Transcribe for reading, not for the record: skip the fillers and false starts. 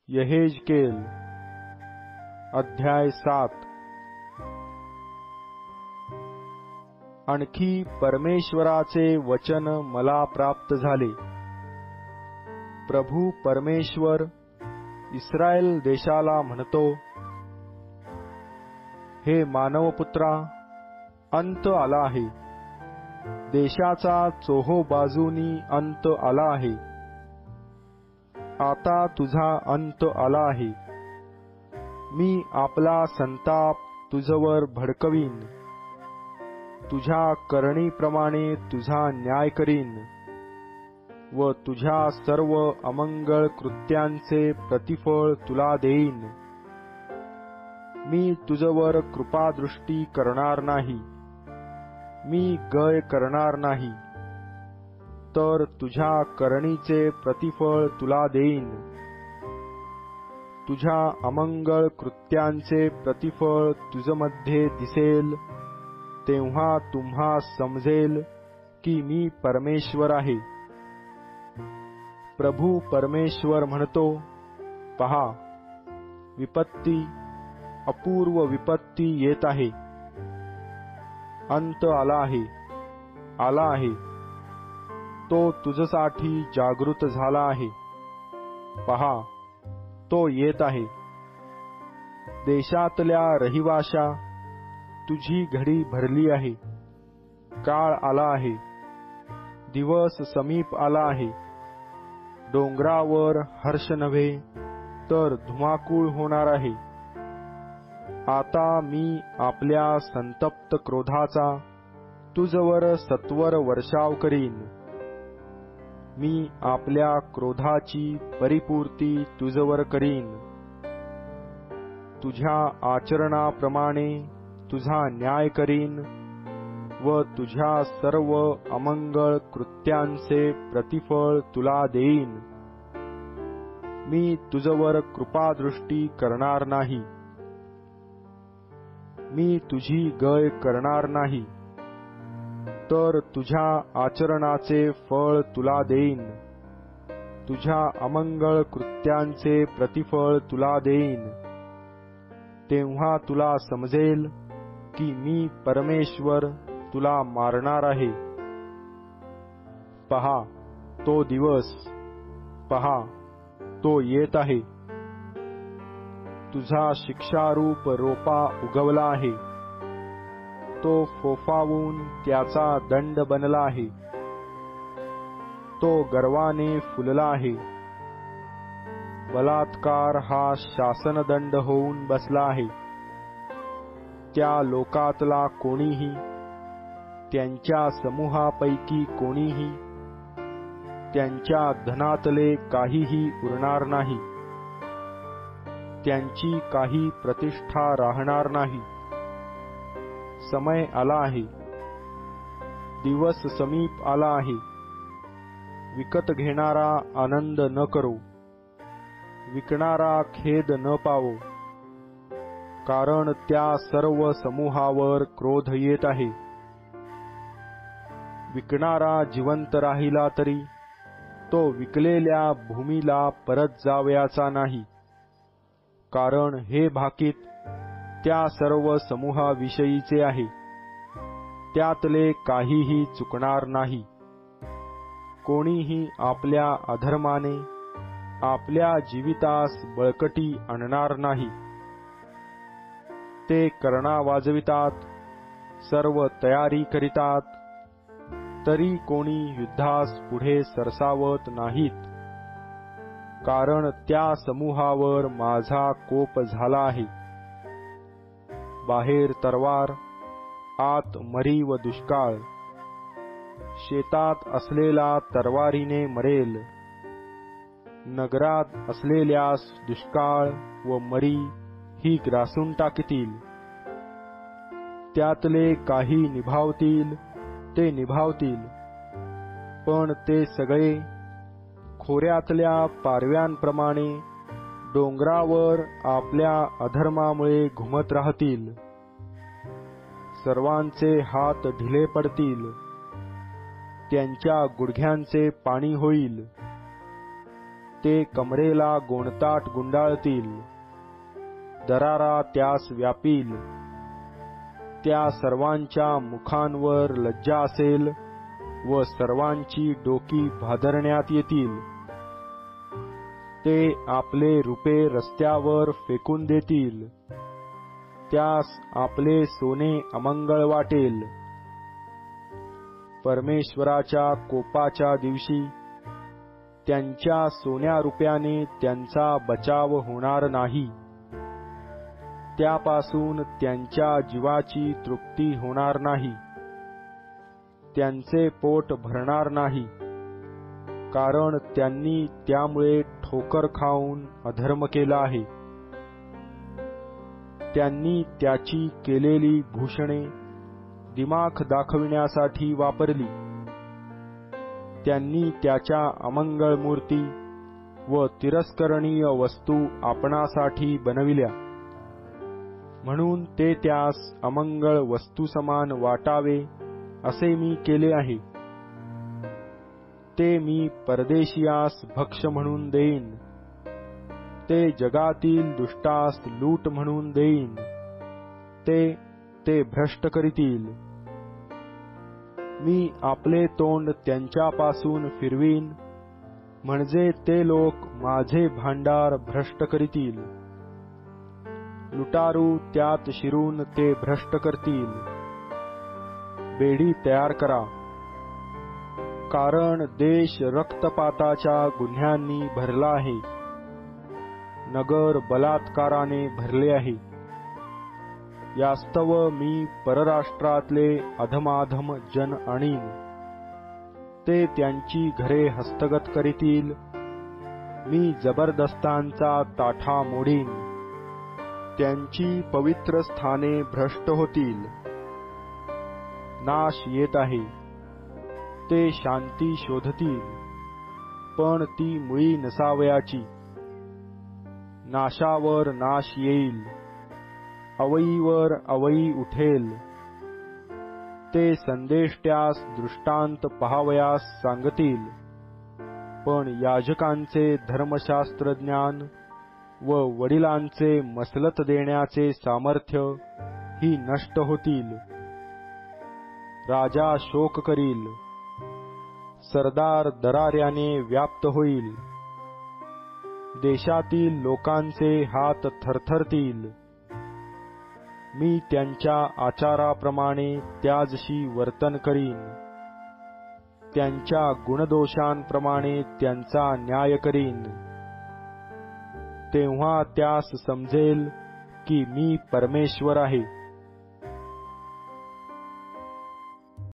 यहेजकेल अध्याय 7। आणखी परमेश्वराचे वचन मला प्राप्त झाले। प्रभू परमेश्वर इस्रायल देशाला म्हणतो, हे मानवपुत्रा, अंत आला आहे। देशाचा चोहोबाजूनी अंत आला आहे। आता तुझा अंत आला आहे। मी आपला संताप तुझवर भडकवीन। तुझ्या करणीप्रमाणे तुझा न्याय करीन व तुझ्या सर्व अमंगळ कृत्यांचे प्रतिफळ तुला देईन। मी तुझवर कृपादृष्टी करणार नाही, मी गय करणार नाही, तर तुझ्या करणीचे प्रतिफळ तुला देईन। तुझ्या अमंगळ कृत्यांचे प्रतिफळ तुझमध्ये दिसेल, तेव्हा तुम्हा समजेल की मी परमेश्वर आहे। प्रभू परमेश्वर म्हणतो, पहा, विपत्ती, अपूर्व विपत्ती येत आहे। अंत आला आहे, आला आहे। तो तुझसाठी जागृत झाला आहे। पहा, तो येत आहे। देशातल्या रहिवाशा, तुझी घडी भरली आहे। काळ आला आहे, दिवस समीप आला आहे। डोंगरावर हर्ष नव्हे तर धुमाकूळ होणार आहे। आता मी आपल्या संतप्त क्रोधाचा तुझवर सत्वर वर्षाव करीन। मी आपल्या क्रोधाची परिपूर्ती तुझवर करीन। तुझ्या आचरणाप्रमाणे तुझा न्याय करीन व तुझ्या सर्व अमंगळ कृत्यांचे प्रतिफळ तुला देईन। मी तुझवर कृपादृष्टी करणार नाही, मी तुझी गय करणार नाही, तर तुझ्या आचरणाचे फळ तुला देईन। तुझ्या अमंगळ कृत्यांचे प्रतिफळ तुला देईन। तेव्हा तुला समजेल की मी परमेश्वर तुला मारणार आहे। पहा, तो दिवस, पहा, तो येत आहे। तुझा शिक्षारूप रोपा उगवला आहे। तो फोफावून त्याचा दंड बनला आहे। तो गर्वाने फुलला आहे। बलात्कार हा शासनदंड होऊन बसला आहे। त्या लोकातला कोणीही, त्यांच्या समूहापैकी कोणीही, त्यांच्या धनातले काहीही उरणार नाही। त्यांची काही प्रतिष्ठा राहणार नाही। समय आला आहे, दिवस समीप आला आहे। विकत घेणारा आनंद न करो, विकणारा खेद न पावो, कारण त्या सर्व समूहावर क्रोध येत आहे। विकणारा जिवंत राहिला तरी तो विकलेल्या भूमीला परत जावयाचा नाही, कारण हे भाकीत त्या सर्व समूहाविषयीचे आहे। त्यातले काहीही चुकणार नाही। कोणीही आपल्या अधर्माने आपल्या जीवितास बळकटी आणणार नाही। ते कर्णा वाजवितात, सर्व तयारी करितात, तरी कोणी युद्धास पुढे सरसावत नाहीत, कारण त्या समूहावर माझा कोप झाला आहे। बाहेर तरवार, आत मरी व दुष्काळ। शेतात असलेला तरवारीने मरेल, नगरात असलेल्यास दुष्काळ व मरी ही ग्रासून टाकतील। त्यातले काही निभावतील ते निभावतील, पण ते सगळे खोऱ्यातल्या पारव्यांप्रमाणे डोंगरावर आपल्या अधर्मामुळे घुमत राहतील। सर्वांचे हात ढिले पडतील, त्यांच्या गुडघ्यांचे पाणी होईल। ते कमरेला गोणताट गुंडाळतील, दरारा त्यास व्यापील. त्या सर्वांच्या मुखांवर लज्जा असेल व सर्वांची डोकी भादरण्यात येतील. ते आपले रूपे रस्त्यावर फेकून देतील, त्यास आपले सोने अमंगळ वाटेल. परमेश्वराच्या कोपाच्या दिवशी त्यांच्या सोन्या रुपयाने त्यांचा बचाव होणार नाही. त्यापासून त्यांच्या जीवाची तृप्ती होणार नाही, त्यांचे पोट भरणार नाही, कारण त्यांनी त्यामुळे ठोकर खाऊन अधर्म केला आहे. त्यांनी त्याची केलेली भूषणे दिमाख दाखविण्यासाठी वापरली. त्यांनी त्याच्या अमंगळ मूर्ती व तिरस्करणीय वस्तू आपणासाठी बनविल्या, म्हणून ते त्यास अमंगळ वस्तूसमान वाटावे असे मी केले आहे. ते मी परदेशियास भक्ष म्हणून देईन, ते जगातील दुष्टास लूट म्हणून देईन. ते भ्रष्ट करीतील. मी आपले तोंड त्यांच्यापासून फिरवीन, म्हणजे ते लोक माझे भांडार भ्रष्ट करीतील. लुटारू त्यात शिरून ते भ्रष्ट करतील. बेडी तयार करा, कारण देश रक्तपाताच्या गुन्ह्यांनी भरला आहे, नगर बलात्काराने भरले आहे. यास्तव मी परराष्ट्रातले अधमाधम जन आणीन, ते त्यांची घरे हस्तगत करीतील. मी जबरदस्तांचा ताठा मोडीन, त्यांची पवित्र स्थाने भ्रष्ट होतील. नाश येत आहे, ते शांती शोधतील, पण ती मुळी नसावयाची. नाशावर नाश येईल, अवईवर अवई उठेल. ते संदेष्ट्यास दृष्टांत पहावयास सांगतील, पण याजकांचे धर्मशास्त्रज्ञान व वडिलांचे मसलत देण्याचे सामर्थ्य ही नष्ट होतील. राजा शोक करील, सरदार दराऱ्याने व्याप्त होईल. देशातील लोकांचे हात थरथरतील. मी त्यांच्या आचाराप्रमाणे त्याजशी वर्तन करीन, त्यांच्या गुणदोषांप्रमाणे त्यांचा न्याय करीन. तेव्हा त्यास समजेल की मी परमेश्वर आहे.